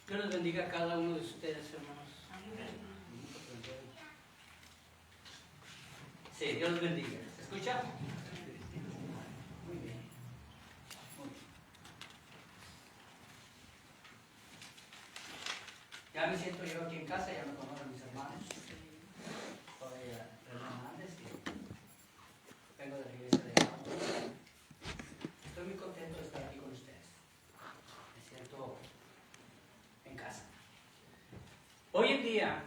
Dios los bendiga a cada uno de ustedes, hermanos. Sí, Dios los bendiga. ¿Se escucha? Muy bien. Muy bien. Ya me siento yo aquí en casa, ya me conocen mis hermanos. Soy René Hernández y vengo de la iglesia de Gálatas. Estoy muy contento de estar aquí con ustedes. Me siento en casa. Hoy en día,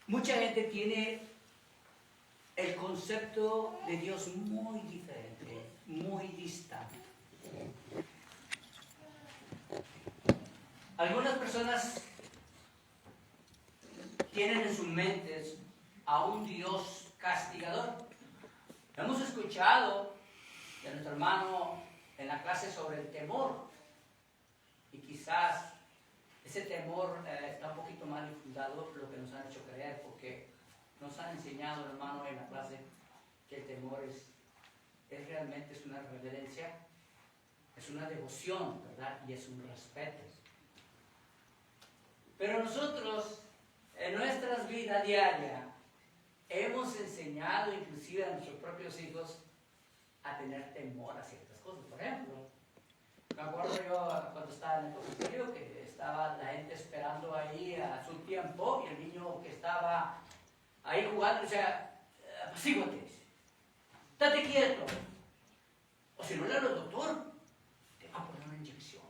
mucha gente tiene el concepto de Dios muy diferente, muy distante. Algunas personas tienen en sus mentes a un Dios castigador. Hemos escuchado de nuestro hermano en la clase sobre el temor, y quizás ese temor está un poquito mal infundado lo que nos han hecho creer, porque nos han enseñado, hermano, en la clase que el temor es realmente es una reverencia, es una devoción, ¿verdad? Y es un respeto. Pero nosotros, en nuestras vidas diarias, hemos enseñado inclusive a nuestros propios hijos a tener temor a ciertas cosas. Por ejemplo, me acuerdo yo cuando estaba en el colegio que estaba la gente esperando ahí a su tiempo y el niño que estaba ahí jugando decía, apacíguate, estate quieto, o si no le habla al doctor, te va a poner una inyección.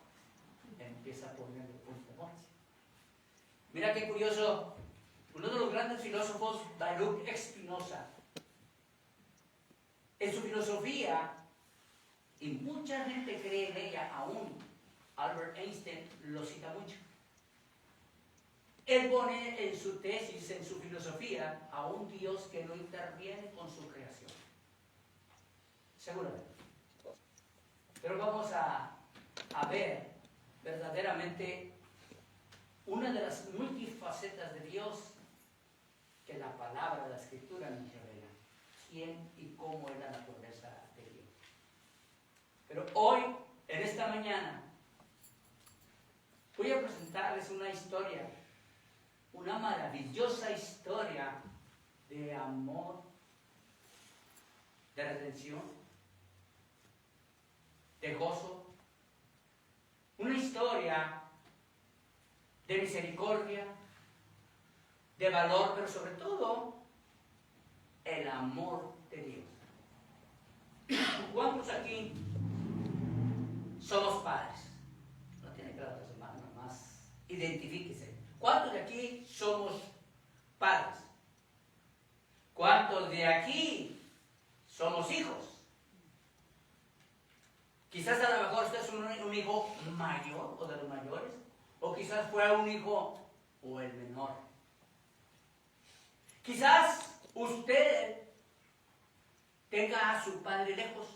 Empieza a ponerle un temor. Mira qué curioso, uno de los grandes filósofos, Baruch Spinoza, en su filosofía, y mucha gente cree en ella, aún Albert Einstein lo cita mucho. Él pone en su tesis, en su filosofía, a un Dios que no interviene con su creación. Seguramente. Pero vamos a ver verdaderamente una de las multifacetas de Dios que la palabra de la Escritura nos revela. Quién y cómo es la naturaleza de Dios. Pero hoy, en esta mañana, voy a presentarles una historia, una maravillosa historia de amor, de redención, de gozo, una historia de misericordia, de valor, pero sobre todo, el amor de Dios. ¿Cuántos aquí somos padres? No tiene que dar las manos, más identifíquese. ¿Cuántos de aquí somos padres? ¿Cuántos de aquí somos hijos? Quizás a lo mejor usted es un hijo mayor o de los mayores, o quizás fue un hijo o el menor. Quizás usted tenga a su padre lejos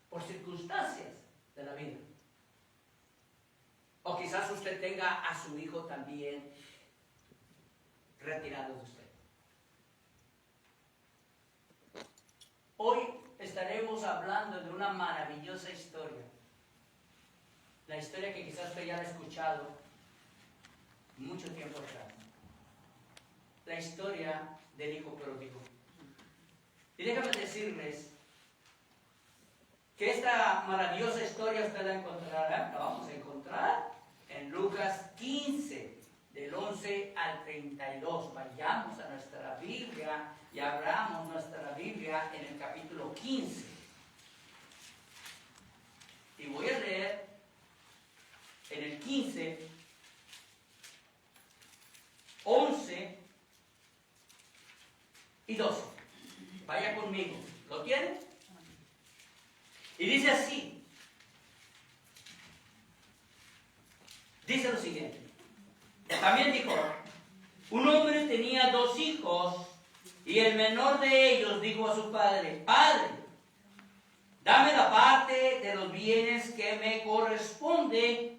por circunstancias de la vida. O quizás usted tenga a su hijo también retirado de usted. Hoy estaremos hablando de una maravillosa historia. La historia que quizás usted ya ha escuchado mucho tiempo atrás. La historia del hijo pródigo. Y déjame decirles que esta maravillosa historia usted la encontrará, la vamos a encontrar en Lucas 15, del 11 al 32. Vayamos a nuestra Biblia y abramos nuestra Biblia en el capítulo 15. Y voy a leer en el 15, 11 y 12. Vaya conmigo. ¿Lo tienen? Y dice así. Dice lo siguiente. También dijo, un hombre tenía 2 hijos y el menor de ellos dijo a su padre, Padre, dame la parte de los bienes que me corresponde,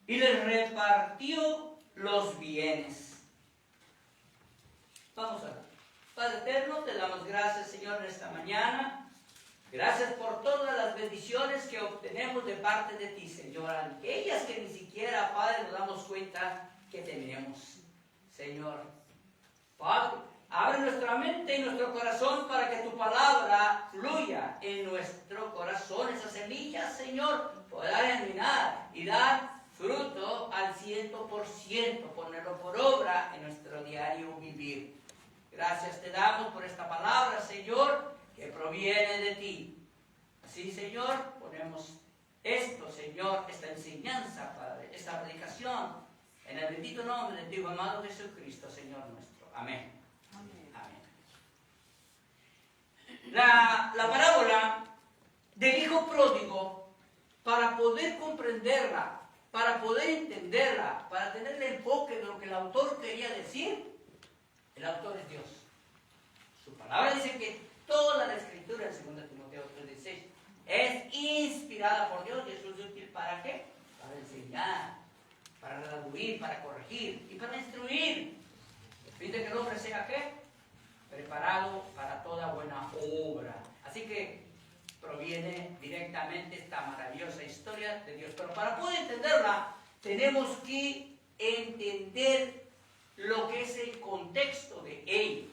y les repartió los bienes. Vamos a ver. Padre eterno, te damos gracias, Señor, en esta mañana. Gracias por todas las bendiciones que obtenemos de parte de ti, Señor. Aquellas que ni siquiera, Padre, nos damos cuenta que tenemos. Señor, Padre, abre nuestra mente y nuestro corazón para que tu palabra fluya en nuestro corazón. Esas semillas, Señor, pueda germinar y dar fruto al 100%, ponerlo por obra en nuestro diario vivir. Gracias te damos por esta palabra, Señor, que proviene de ti. Así, Señor, ponemos esto, Señor, esta enseñanza, Padre, esta predicación, en el bendito nombre de tu amado Jesucristo, Señor nuestro. Amén. Amén. Amén. La parábola del hijo pródigo, para poder comprenderla, para poder entenderla, para tener el enfoque de lo que el autor quería decir, el autor es Dios. Su palabra dice que toda la escritura, en 2 Timoteo 3:16, es inspirada por Dios y es útil ¿para qué? Para enseñar, para redarguir, para corregir y para instruir. A fin de que el hombre sea ¿qué? Preparado para toda buena obra. Así que proviene directamente esta maravillosa historia de Dios. Pero para poder entenderla, tenemos que entender lo que es el contexto de ella.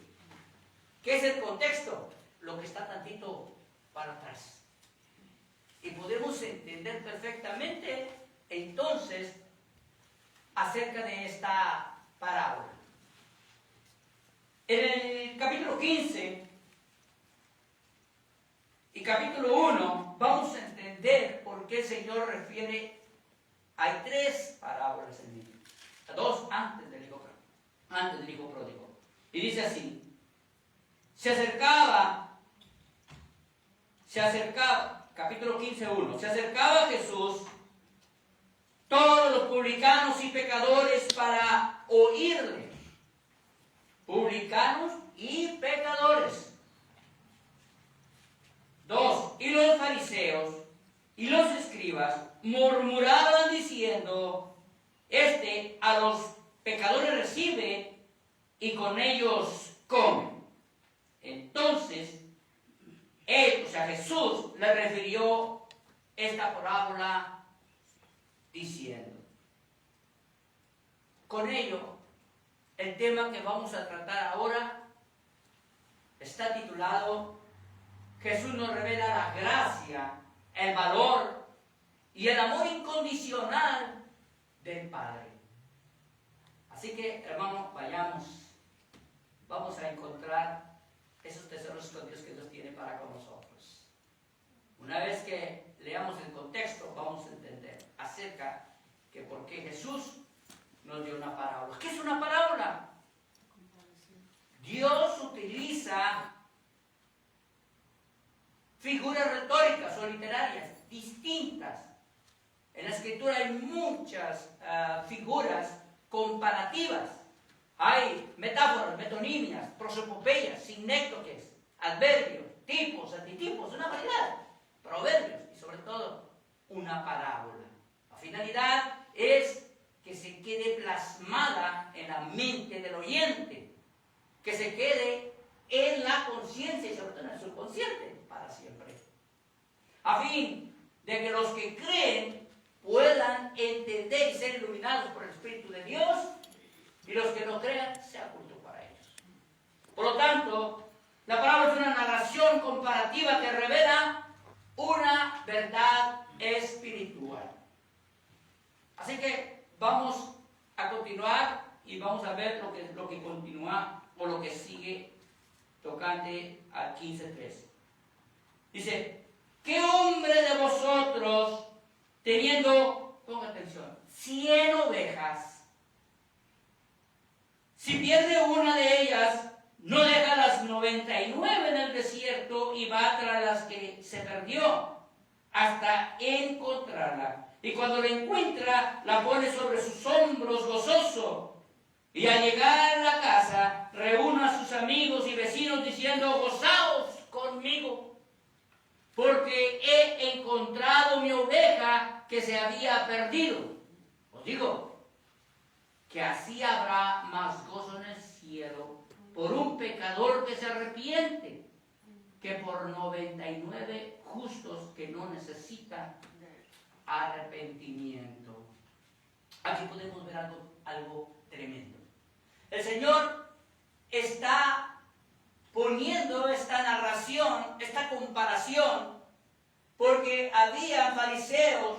¿Qué es el contexto? Lo que está tantito para atrás. Y podemos entender perfectamente, entonces, acerca de esta parábola. En el capítulo 15 y capítulo 1 vamos a entender por qué el Señor refiere, hay 3 parábolas en él, 2 antes del hijo pródigo. Y dice así: se acercaba, capítulo 15:1, se acercaba a Jesús todos los publicanos y pecadores para oírle. Publicanos y pecadores. 2. Y los fariseos y los escribas murmuraban diciendo: este a los pecadores recibe y con ellos come. Entonces, él, o sea Jesús, le refirió esta parábola diciendo. Con ello, el tema que vamos a tratar ahora está titulado: Jesús nos revela la gracia, el valor y el amor incondicional del Padre. Así que, hermanos, vamos a encontrar esos tesoros escondidos que Dios tiene para con nosotros. Una vez que leamos el contexto, vamos a entender acerca de por qué Jesús nos dio una parábola. ¿Qué es una parábola? Dios utiliza figuras retóricas o literarias distintas. En la Escritura hay muchas figuras comparativas. Hay metáforas, metonimias, prosopopeyas, sinécdoques, adverbios, tipos, antitipos, una variedad, proverbios y sobre todo una parábola. La finalidad es que se quede plasmada en la mente del oyente, que se quede en la conciencia y sobre todo en el subconsciente para siempre, a fin de que los que creen puedan entender y ser iluminados por el Espíritu de Dios, y los que no crean sea culto para ellos. Por lo tanto, la parábola es una narración comparativa que revela una verdad espiritual. Así que vamos a continuar y vamos a ver lo que continúa o lo que sigue tocante al 15:3. Dice: ¿qué hombre de vosotros, teniendo, ponga atención, 100 ovejas, si pierde una de ellas, no deja las 99 en el desierto y va tras las que se perdió hasta encontrarla? Y cuando la encuentra, la pone sobre sus hombros gozoso. Y al llegar a la casa, reúne a sus amigos y vecinos diciendo: gozaos conmigo, porque he encontrado mi oveja que se había perdido. Os digo que así habrá más gozo en el cielo por un pecador que se arrepiente, que por 99 justos que no necesitan arrepentimiento. Aquí podemos ver algo tremendo. El Señor está poniendo esta narración, esta comparación, porque había fariseos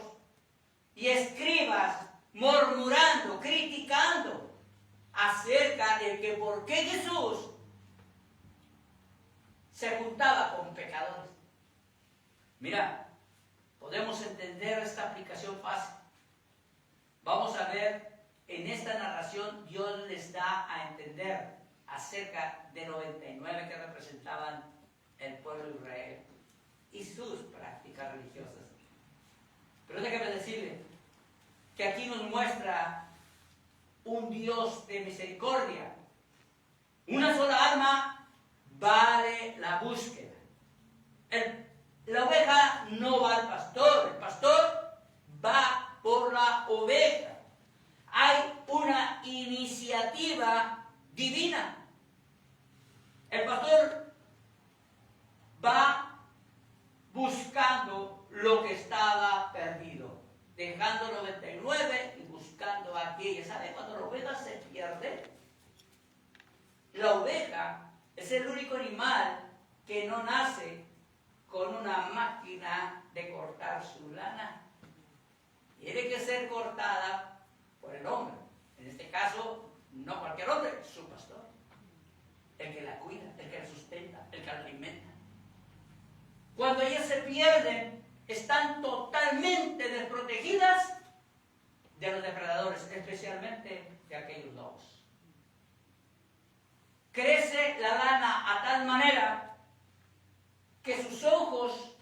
y escribas murmurando, criticando acerca de que por qué Jesús se juntaba con pecadores. Mira, podemos entender esta aplicación fácil. Vamos a ver, en esta narración Dios les da a entender acerca de 99 que representaban el pueblo de Israel y sus prácticas religiosas. Pero déjame decirle que aquí nos muestra un Dios de misericordia. Una sola alma vale la búsqueda. La oveja no va al pastor, el pastor va por la oveja. Hay una iniciativa divina. El pastor va buscando lo que estaba perdido, dejando 99 y buscando aquella. ¿Sabe cuando la oveja se pierde? La oveja es el único animal que no nace con una máquina de cortar su lana. Tiene que ser cortada por el hombre. En este caso, no cualquier hombre, su pastor. El que la cuida, el que la sustenta, el que la alimenta. Cuando ellas se pierden, están totalmente desprotegidas de los depredadores, especialmente de aquellos lobos. Crece la lana a tal manera que sus ojos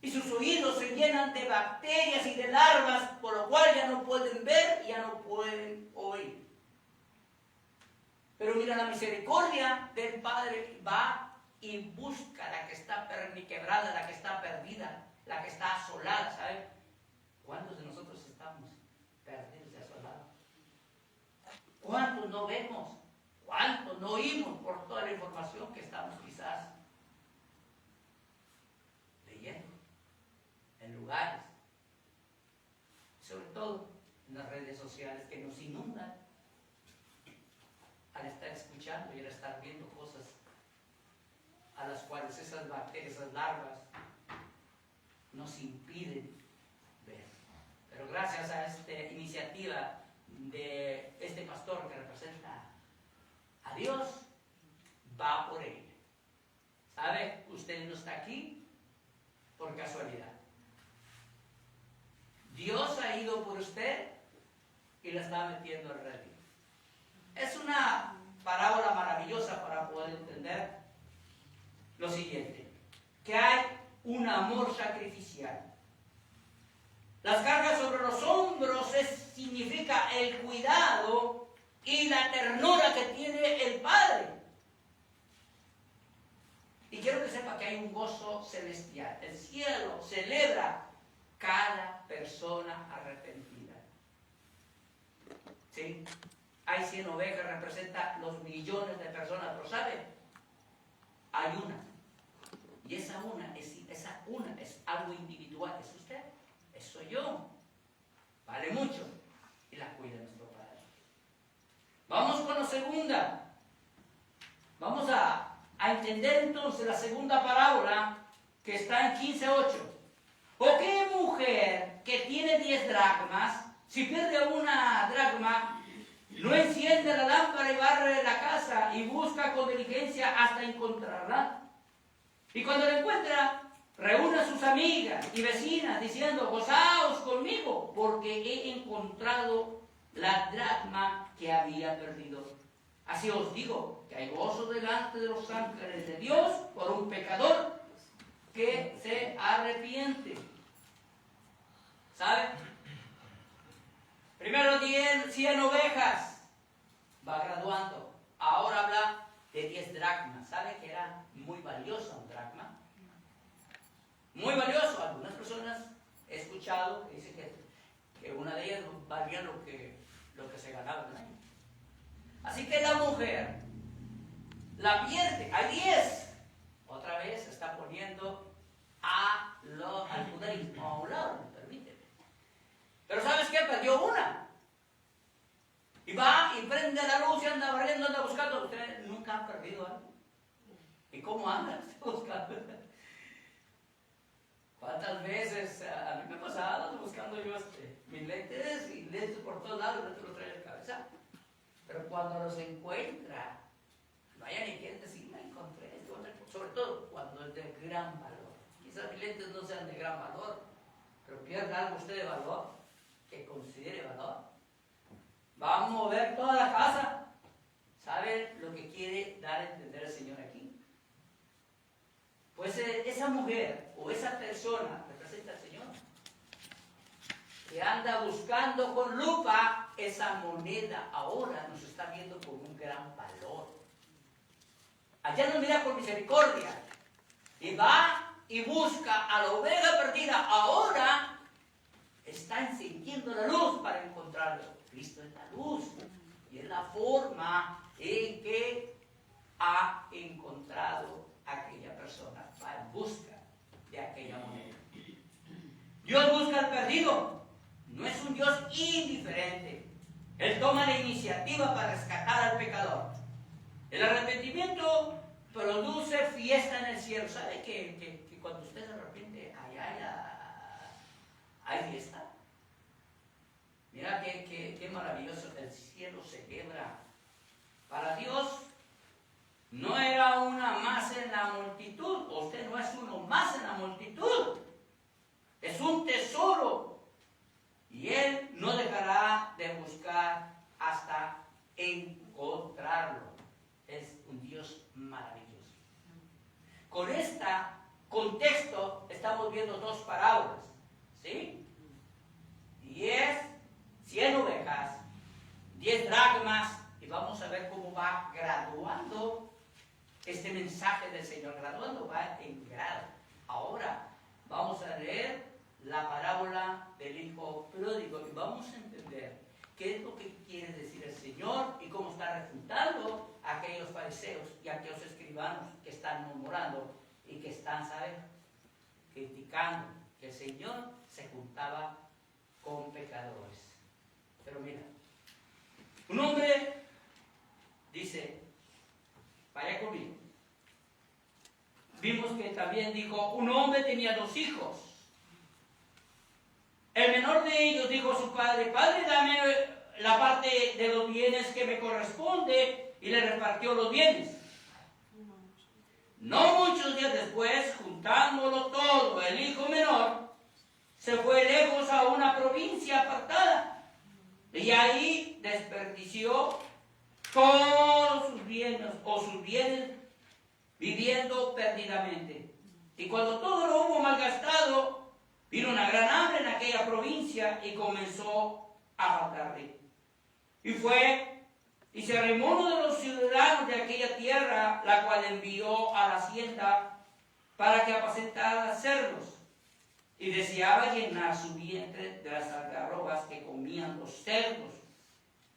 y sus oídos se llenan de bacterias y de larvas, por lo cual ya no pueden ver y ya no pueden oír. Pero mira, la misericordia del Padre va y busca la que está perniquebrada, la que está perdida, la que está asolada, ¿sabe? ¿Cuántos de nosotros estamos perdidos y asolados? ¿Cuántos no vemos? ¿Cuántos no oímos por toda la información que estamos quizás leyendo en lugares, sobre todo en las redes sociales que nos inundan al estar escuchando y al estar viendo cosas a las cuales esas bacterias, esas larvas nos impiden ver? Pero gracias a esta iniciativa de este pastor que representa a Dios, va por ella. ¿Sabe? Usted no está aquí por casualidad. Dios ha ido por usted y la está metiendo al redil. Es una parábola maravillosa para poder entender lo siguiente: que hay un amor sacrificial. Las cargas sobre los hombros significa el cuidado y la ternura que tiene el Padre. Y quiero que sepa que hay un gozo celestial. El cielo celebra cada persona arrepentida. ¿Sí? Hay 100 ovejas, representa los millones de personas, pero ¿sabe? Hay una. Y esa una es algo individual. Es usted, es soy yo. Vale mucho. Y la cuida nuestro Padre. Vamos con la segunda. Vamos a entender entonces la segunda parábola que está en 15:8. ¿O qué mujer que tiene 10 dracmas, si pierde una dracma, no enciende la lámpara y barre la casa y busca con diligencia hasta encontrarla? Y cuando la encuentra, reúne a sus amigas y vecinas diciendo: gozaos conmigo, porque he encontrado la dracma que había perdido. Así os digo que hay gozo delante de los ángeles de Dios por un pecador que se arrepiente. ¿Sabe? Primero 100 ovejas, va graduando. Ahora habla de 10 dracmas. ¿Sabe que era muy valiosa un dracma? Muy valioso. Algunas personas he escuchado que dicen que una de ellas valía lo que se ganaba en un año. Así que la mujer la pierde. Hay 10. otra vez se está poniendo al judaísmo a un lado, me permite. Pero ¿sabes qué? Perdió una. Y va y prende la luz y anda barriendo, anda buscando. Ustedes nunca han perdido algo. ¿Y cómo andan buscando? ¿Cuántas veces a mí me ha pasado, ando buscando yo mis lentes y lentes por todos lados, y los trae en la cabeza? Pero cuando los encuentra, no hay ni quien decir, me encontré esto, sobre todo cuando es de gran valor. Quizás mis lentes no sean de gran valor, pero pierda algo usted de valor, que considere valor. Va a mover toda la casa. ¿Sabe lo que quiere dar a entender el Señor aquí? Pues esa mujer o esa persona representa al Señor, que anda buscando con lupa esa moneda. Ahora nos está viendo con un gran valor. Allá nos mira con misericordia y va y busca a la oveja perdida. Ahora está encendiendo la luz para encontrarlo. Cristo es la luz y es la forma en que ha encontrado a aquella persona. Va en busca de aquella moneda. Dios busca al perdido. No es un Dios indiferente. Él toma la iniciativa para rescatar al pecador. El arrepentimiento produce fiesta en el cielo. ¿Sabe que cuando usted se arrepiente, allá hay fiesta? Mira qué maravilloso. El cielo se celebra. Para Dios no era una más en la multitud. Usted no es uno más en la multitud. Es un tesoro. Y Él no dejará de buscar hasta encontrarlo. Es un Dios maravilloso. Con este contexto estamos viendo dos parábolas, ¿sí? 100 ovejas, 10 dracmas, y vamos a ver cómo va graduando este mensaje del Señor. Graduando va en grado. Ahora vamos a leer la parábola del hijo pródigo y vamos a entender qué es lo que quiere decir el Señor y cómo está refutando a aquellos fariseos y a aquellos escribanos que están murmurando y que están, ¿saben?, criticando que el Señor se juntaba con pecadores. Pero mira, un hombre dice, vaya conmigo. Vimos que también dijo, un hombre tenía 2 hijos. El menor de ellos dijo a su padre, Padre, dame la parte de los bienes que me corresponde, y le repartió los bienes. No muchos días después, juntándolo todo, el hijo menor se fue lejos a una provincia apartada y ahí desperdició todos sus bienes viviendo perdidamente. Y cuando todo lo hubo malgastado, vino una gran hambre en aquella provincia y comenzó a faltarle. Y fue y se arrimó uno de los ciudadanos de aquella tierra, la cual envió a la hacienda para que apacentara cerdos. Y deseaba llenar su vientre de las algarrobas que comían los cerdos,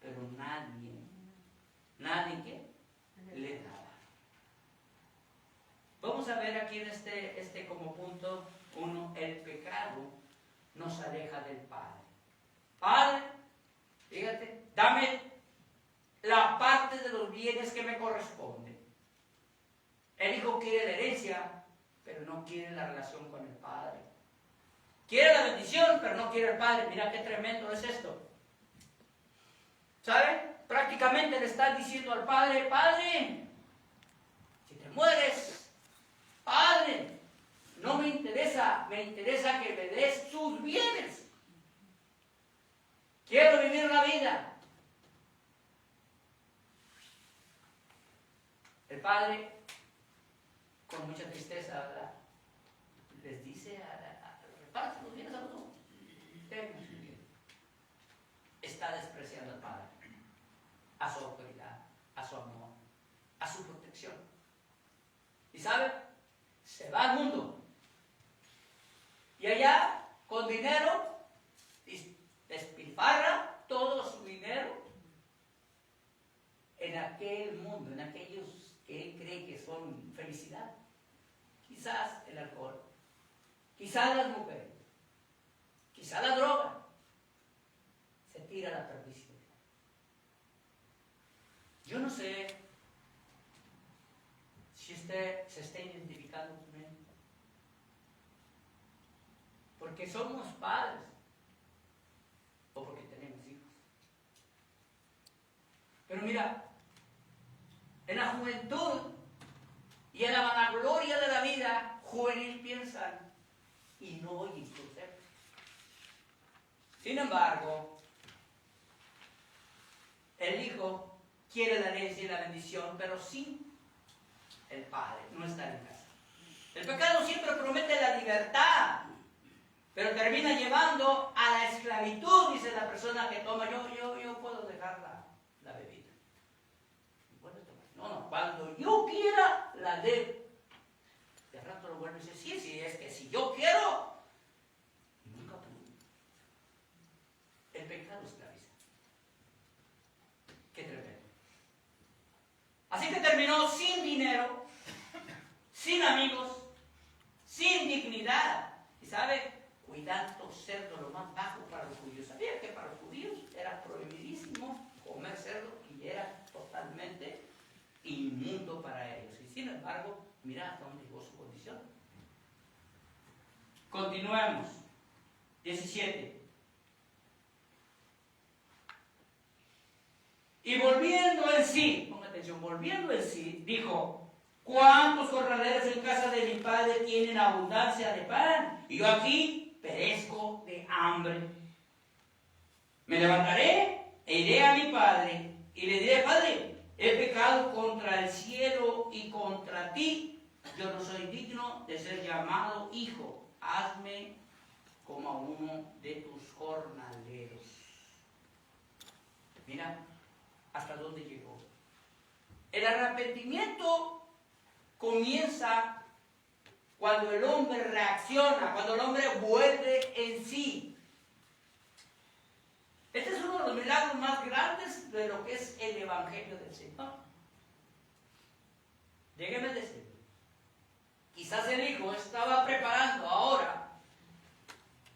pero nadie ¿qué? Le daba. Vamos a ver aquí en este como punto 1, el pecado nos aleja del Padre. Padre, fíjate, dame la parte de los bienes que me corresponde. El hijo quiere la herencia, pero no quiere la relación con el Padre. Quiere la bendición, pero no quiere el Padre. Mira qué tremendo es esto. ¿Sabe? Prácticamente le está diciendo al Padre, Padre, si te mueres, Padre, no me interesa que me des sus bienes. Quiero vivir la vida. El Padre, con mucha tristeza, ¿verdad?, les dice reparte los bienes a los dos. Está despreciando al Padre, a su autoridad, a su amor, a su protección. ¿Y sabe? Se va al mundo. Y allá, con dinero, despilfarra todo su dinero en aquel mundo, en aquellos que él cree que son felicidad. quizá las mujeres, quizá la droga, se tira a la perdición. Yo no sé si usted se está identificando con él, porque somos padres o porque tenemos hijos. Pero mira, en la juventud y en la vanagloria de la vida juvenil piensan y no oyen consejos. Sin embargo, el hijo quiere la herencia y la bendición, pero sin el padre, no está en casa. El pecado siempre promete la libertad, pero termina llevando a la esclavitud, dice la persona que toma. Yo puedo dejar la bebida. No, cuando yo quiera, la debo. De rato lo vuelve y dice, sí, es que si yo quiero, nunca pude. El pecado esclaviza. Qué tremendo. Así que terminó sin dinero, sin amigos, sin dignidad. Y sabe, cuidando cerdo, lo más bajo para los judíos. ¿Sabía que para los judíos era prohibidísimo comer cerdo y era totalmente inmundo para ellos? Y sin embargo, mira hasta dónde llegó su condición. Continuemos. 17. Y volviendo en sí, ponga atención, volviendo en sí, dijo: ¿cuántos corraleros en casa de mi padre tienen abundancia de pan? Y yo aquí perezco de hambre. Me levantaré e iré a mi padre y le diré: Padre, he pecado contra el cielo y contra ti. Yo no soy digno de ser llamado hijo. Hazme como a uno de tus jornaleros. Mira hasta dónde llegó. El arrepentimiento comienza cuando el hombre reacciona, cuando el hombre vuelve en sí. Este es uno de los milagros más grandes de lo que es el Evangelio del Señor. Déjeme decir, quizás el hijo estaba preparando ahora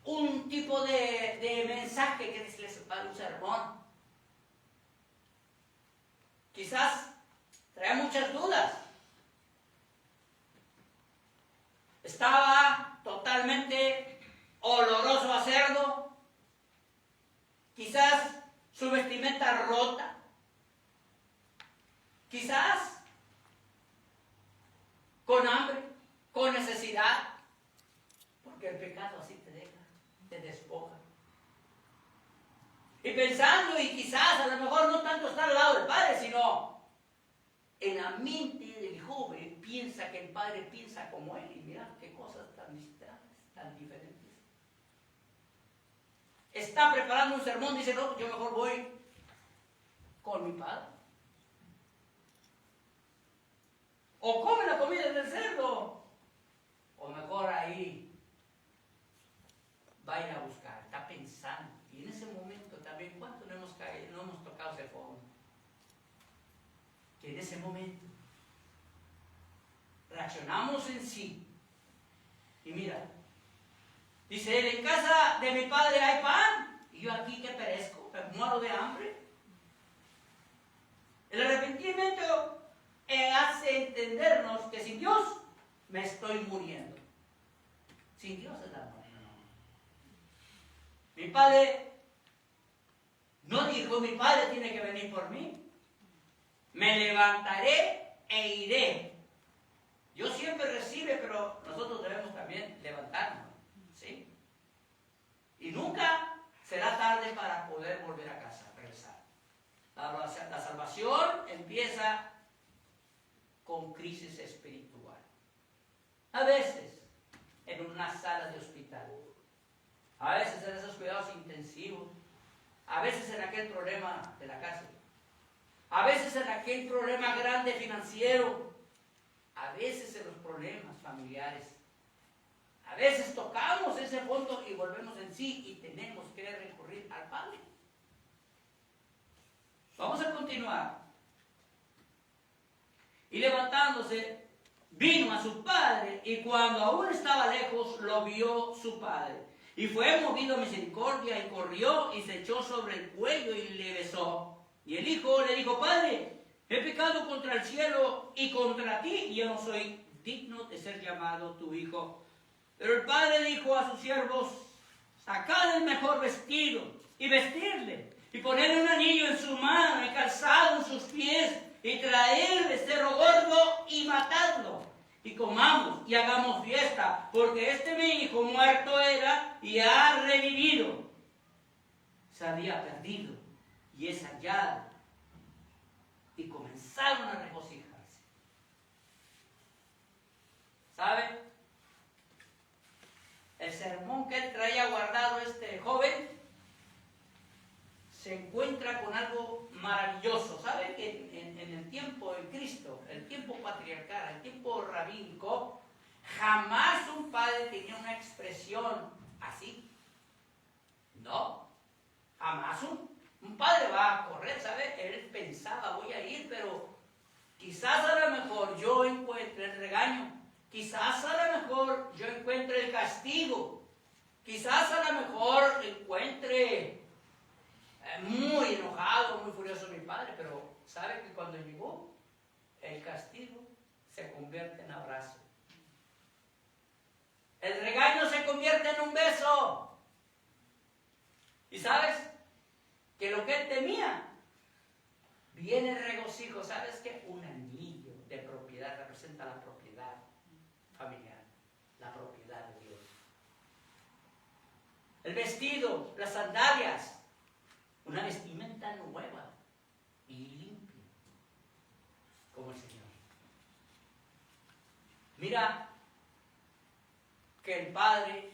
un tipo de mensaje que les para un sermón. Quizás traía muchas dudas. Estaba totalmente oloroso a cerdo. Quizás su vestimenta rota. Quizás con hambre, con necesidad. Porque el pecado así te deja, te despoja. Y pensando, y quizás a lo mejor no tanto está al lado del padre, sino en la mente del joven piensa que el padre piensa como él. Y mira qué cosas tan distantes, tan diferentes. Está preparando un sermón, dice: no, yo mejor voy con mi padre. O come la comida del cerdo, o mejor ahí va a ir a buscar. Está pensando. Y en ese momento también, ¿cuánto no hemos caído, no hemos tocado ese fondo? Que en ese momento reaccionamos en sí. Y mira, dice él: en casa de mi padre hay pan, y yo aquí que perezco, me muero de hambre. El arrepentimiento hace entendernos que sin Dios me estoy muriendo. Sin Dios es la muerte. Mi padre no dijo: mi padre tiene que venir por mí. Me levantaré e iré. Dios siempre recibe, pero nosotros debemos también levantarnos, ¿sí? Y nunca será tarde para poder volver a casa, regresar. La salvación empieza con crisis espiritual. A veces en una sala de hospital, a veces en esos cuidados intensivos, a veces en aquel problema de la cárcel, a veces en aquel problema grande financiero, a veces en los problemas familiares. A veces tocamos ese fondo y volvemos en sí y tenemos que recurrir al Padre. Vamos a continuar. Y levantándose, vino a su padre, y cuando aún estaba lejos, lo vio su padre. Y fue movido a misericordia, y corrió, y se echó sobre el cuello, y le besó. Y el hijo le dijo: Padre, he pecado contra el cielo y contra ti, y yo no soy digno de ser llamado tu hijo. Pero el padre dijo a sus siervos: Sacad el mejor vestido, y vestirle, y ponerle un anillo en su mano, y calzado en sus pies, y traer becerro gordo, y matadlo, y comamos, y hagamos fiesta, porque este mi hijo muerto era, y ha revivido. Se había perdido, y es hallado. Y comenzaron a regocijarse. ¿Sabe? El sermón que él traía guardado este joven se encuentra con algo maravilloso. ¿Sabe que en el tiempo de Cristo, el tiempo patriarcal, el tiempo rabínico, jamás un padre tenía una expresión así? No, jamás un padre va a correr, ¿sabe? Él pensaba: voy a ir, pero quizás a lo mejor yo encuentre el regaño. Quizás a lo mejor yo encuentre el castigo. Quizás a lo mejor encuentre muy enojado, muy furioso mi padre. Pero ¿sabe que cuando llegó, el castigo se convierte en abrazo? El regaño se convierte en un beso. ¿Y sabes? Que lo que él temía, viene el regocijo. ¿Sabes qué? Un anillo de propiedad representa la propiedad familiar, la propiedad de Dios. El vestido, las sandalias, una vestimenta nueva y limpia, como el Señor. Mira que el Padre,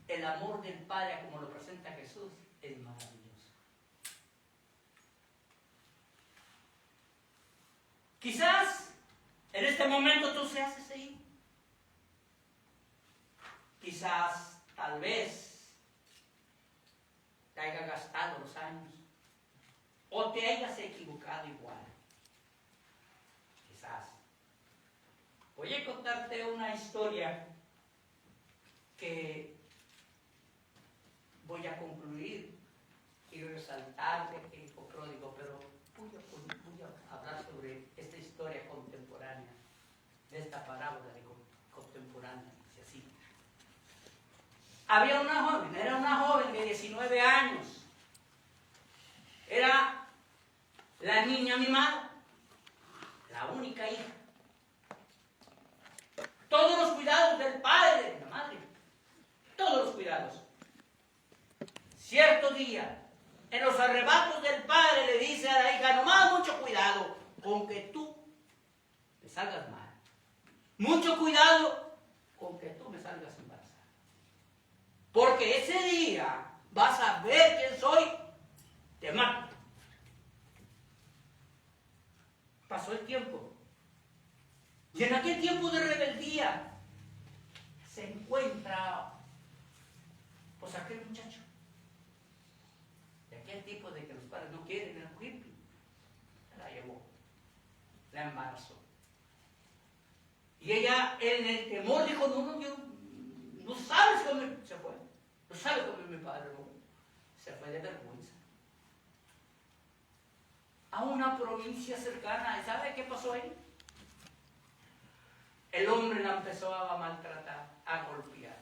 el amor del Padre, como lo presenta Jesús, es maravilloso. Quizás en este momento tú seas ese hijo. Quizás, tal vez, te hayas gastado los años o te hayas equivocado igual. Quizás. Voy a contarte una historia que voy a concluir y resaltar de hijo pródigo, pero voy a hablar sobre esta historia contemporánea, de esta parábola de contemporánea. Dice así: había era una joven de 19 años, era la niña mimada, la única hija. Todos los cuidados del padre, de la madre, todos los cuidados. Cierto día, en los arrebatos del padre, le dice a la hija: nomás mucho cuidado con que tú me salgas mal. Mucho cuidado con que tú me salgas embarazada. Porque ese día vas a ver quién soy, te mato. Pasó el tiempo. Y en aquel tiempo de rebeldía se encuentra pues aquel muchacho. De aquel tipo de que los padres no quieren, el hippie. La llevó, la embarazó. Y ella, en el temor, dijo: no sabes cómo se fue. No sabes cómo mi padre no. Se fue de vergüenza a una provincia cercana. ¿Y sabe qué pasó ahí? El hombre la empezó a maltratar, a golpear,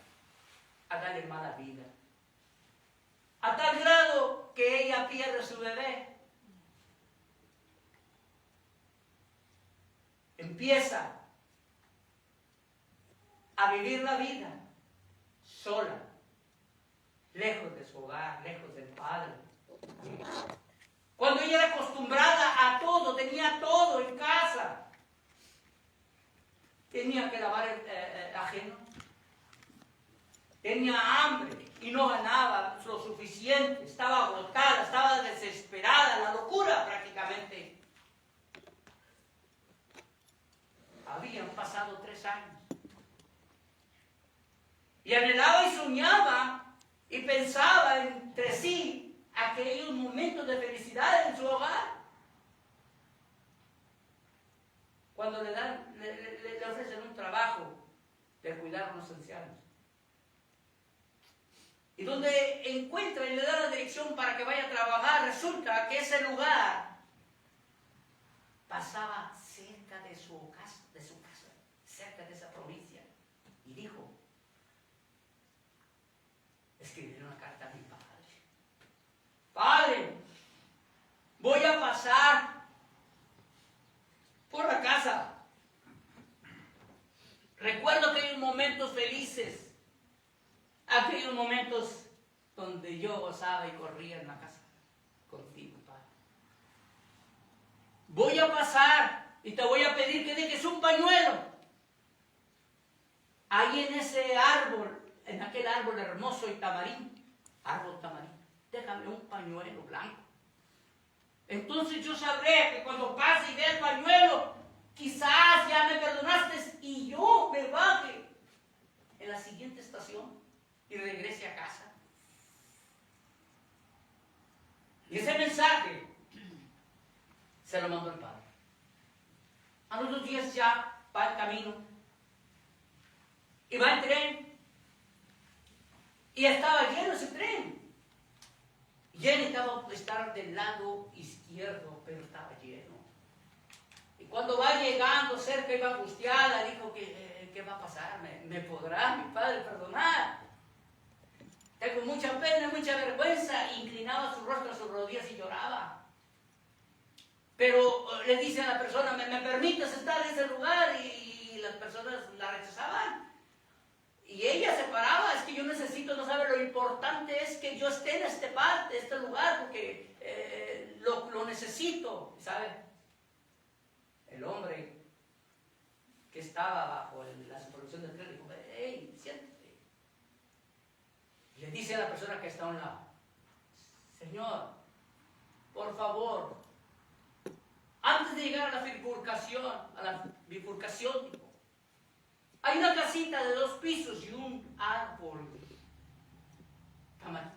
a darle mala vida, a tal grado que ella pierde su bebé. Empieza a vivir la vida sola, lejos de su hogar, lejos del padre. Cuando ella era acostumbrada a todo, tenía todo en casa, tenía que lavar el ajeno, tenía hambre y no ganaba lo suficiente, estaba agotada, estaba desesperada, la locura prácticamente. Habían pasado 3 años. Y anhelaba y soñaba y pensaba entre sí aquellos momentos de felicidad en su hogar. cuando le ofrecen un trabajo de cuidar a unos ancianos. Y donde encuentra y le da la dirección para que vaya a trabajar, resulta que ese lugar pasaba cerca de su casa, cerca de esa provincia. Y dijo, escribiré una carta a mi padre. Padre, voy a pasar por la casa. Recuerdo aquellos momentos felices, aquellos momentos donde yo gozaba y corría en la casa contigo, Padre. Voy a pasar y te voy a pedir que dejes un pañuelo ahí en ese árbol, en aquel árbol hermoso y tamarín, árbol tamarín. Déjame un pañuelo blanco. Entonces yo sabré que cuando pase y vea el pañuelo, quizás ya me perdonaste y yo me baje en la siguiente estación y regrese a casa. Y ese mensaje se lo mandó el padre. A los 2 días ya va en camino y va en tren y estaba lleno ese tren. Y él necesitaba estar del lado izquierdo, pero estaba lleno. Y cuando va llegando cerca y va angustiada, dijo que ¿qué va a pasar? ¿Me podrá mi padre perdonar? Tengo mucha pena, mucha vergüenza. Inclinaba su rostro a sus rodillas y lloraba. Pero le dice a la persona, ¿me permites estar en ese lugar? Y las personas la rechazaban. Y ella se paraba, es que yo necesito, no sabe, lo importante es que yo esté en este lugar, porque lo necesito, ¿sabe? El hombre que estaba bajo la supervisión del tren dijo, hey, siéntate. Y le dice a la persona que está a un lado, Señor, por favor, antes de llegar a la bifurcación, dijo, hay una casita de 2 pisos y un árbol tamarito.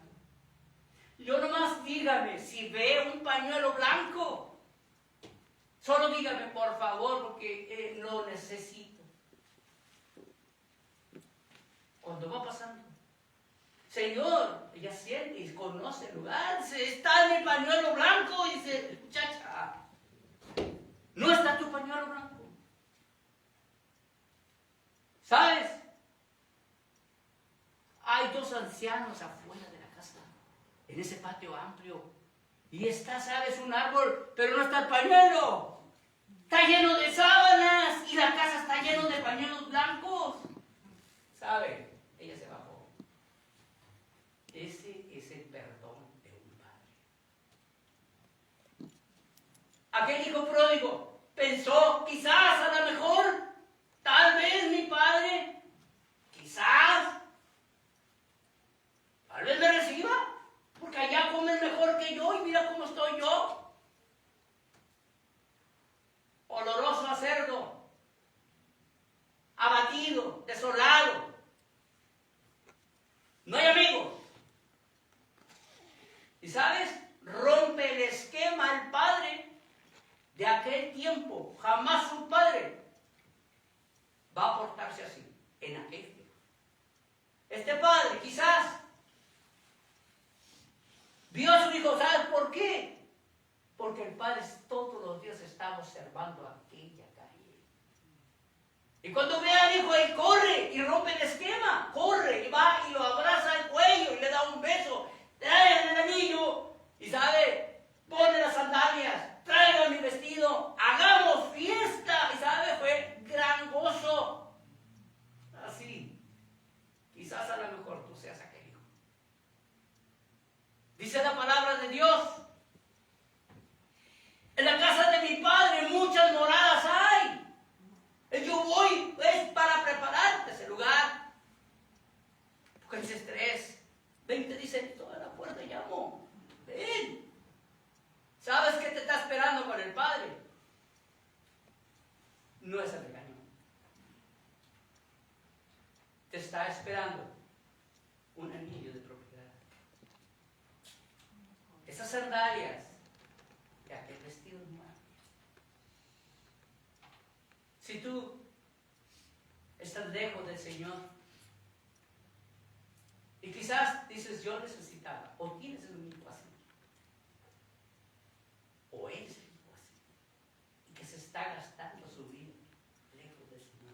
Yo nomás dígame si ve un pañuelo blanco. Solo dígame, por favor, porque lo necesito. Cuando va pasando, Señor, ella siente y conoce el lugar, está en el pañuelo blanco y dice, muchacha, ¿no está tu pañuelo blanco? ¿Sabes? Hay 2 ancianos afuera de la casa, en ese patio amplio. Y está, ¿sabes? Un árbol, pero no está el pañuelo. Está lleno de sábanas y la casa está llena de pañuelos blancos. ¿Sabe? Ella se bajó. Ese es el perdón de un padre. Aquel hijo pródigo pensó, quizás a lo mejor, tal vez mi padre, quizás, tal vez me reciba, porque allá comen mejor que yo y mira cómo estoy yo. Oloroso a cerdo, abatido, desolado. No hay amigos. Y sabes, rompe el esquema el padre de aquel tiempo. Jamás su padre va a portarse así en aquel tiempo. Este padre quizás vio a su hijo, ¿sabes por qué? Porque el padre todos los días estaba observando aquella calle. Y cuando ve al hijo, él corre y rompe el esquema, corre y va y lo abraza al cuello y le da un beso, trae el anillo y sabe, pone las sandalias, traiga mi vestido, hagamos fiesta y sabe, fue gran gozo. Así, quizás a lo mejor tú seas aquel hijo. Dice la palabra de Dios, en la casa de mi padre muchas moradas hay. Yo voy es para prepararte ese lugar. Apocalipsis 3, 20 dice, toda la puerta llamo. Ven. ¿Sabes qué te está esperando con el Padre? No es el engaño. Te está esperando un anillo de propiedad. Esas sandalias y aquel vestido nuevo. Si tú estás lejos del Señor y quizás dices, yo necesitaba, o tienes el único así, o eres el único así, y que se está gastando su vida lejos del Señor,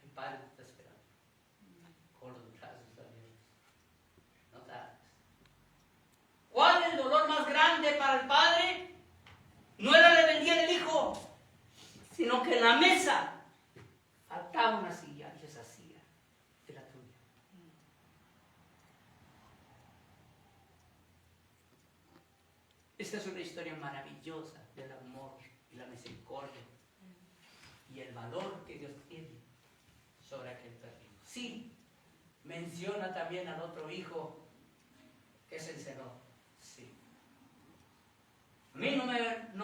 el Padre te está esperando con los brazos abiertos. No tardes. ¿Cuál es el dolor más grande para el Padre? No era la rebeldía del Hijo, sino que en la mesa faltaba una silla, y esa silla es la tuya. Esta es una historia maravillosa del amor y la misericordia y el valor que Dios tiene sobre aquel perdido. Sí, menciona también al otro hijo que se encerró. Sí. A mí no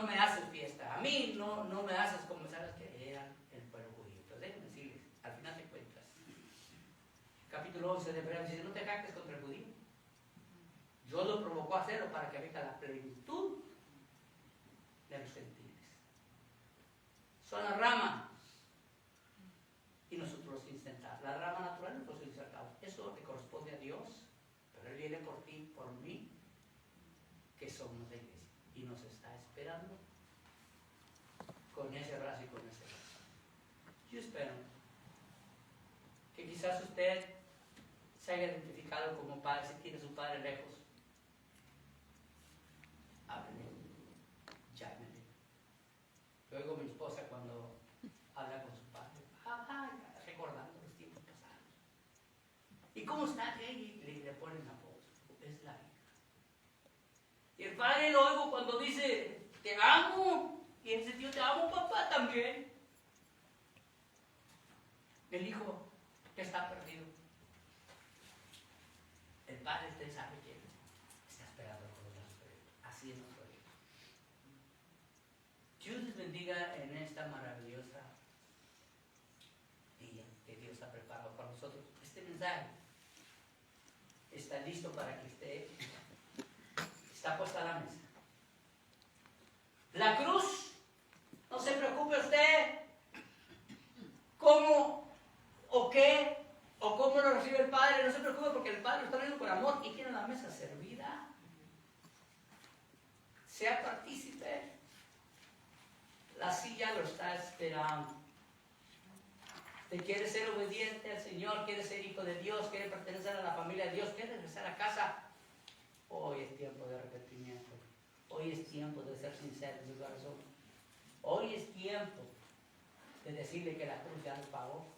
me haces fiesta, a mí no me haces como sabes que era el pueblo judío. Pero déjenme decirles, al final de cuentas, capítulo 11 de Hebreos dice, no te jactes contra el judío. Dios lo provocó a hacerlo para que venga la plenitud de los gentiles. Son las ramas y nosotros los instentamos. La rama natural nosotros los insertamos. Eso le corresponde a Dios, pero Él viene por ti, por mí, que somos la iglesia. Y nos está esperando con ese brazo y con ese brazo. Yo espero que quizás usted se haya identificado como padre, si tiene su padre lejos. Háblele, llámele. Luego mi esposa cuando habla con su padre, recordando los tiempos pasados. ¿Y cómo está ella? Le ponen apodo. Es la hija. Y el padre lo oigo cuando dice, te amo. Y él dice, yo te amo, papá, también. El hijo que está perdido. El padre usted sabe que está esperando con los brazos abiertos. Así es nuestro Dios. Dios les bendiga en esta maravillosa día que Dios ha preparado para nosotros. Este mensaje está listo para que usted está puesta a la mesa. La cruz, no se preocupe usted cómo o qué o cómo lo recibe el Padre, no se preocupe porque el Padre lo está viendo con amor y tiene la mesa servida. Sea partícipe, la silla lo está esperando. Usted quiere ser obediente al Señor, quiere ser hijo de Dios, quiere pertenecer a la familia de Dios, quiere regresar a casa. Hoy es tiempo de arrepentimiento. Hoy es tiempo de ser sincero en su corazón. Hoy es tiempo de decirle que la cruz ya lo pagó.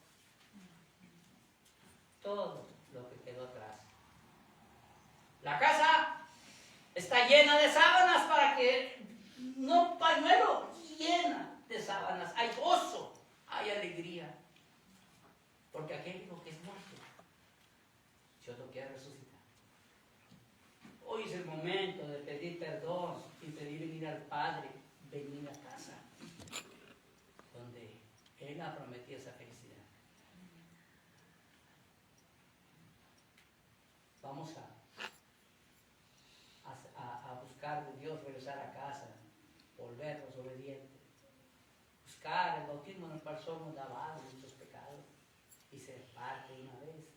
Todo lo que quedó atrás. La casa está llena de sábanas para que, no pañuelo, llena de sábanas. Hay gozo, hay alegría. Porque aquel hijo que es muerto, Dios lo quiere resucitar. Hoy es el momento de pedir perdón y pedir venir al Padre, venir a casa, donde Él ha prometido esa felicidad. Vamos a buscar de Dios, regresar a casa, volvernos obedientes, buscar el bautismo en el cual somos lavados de nuestros pecados y ser parte una vez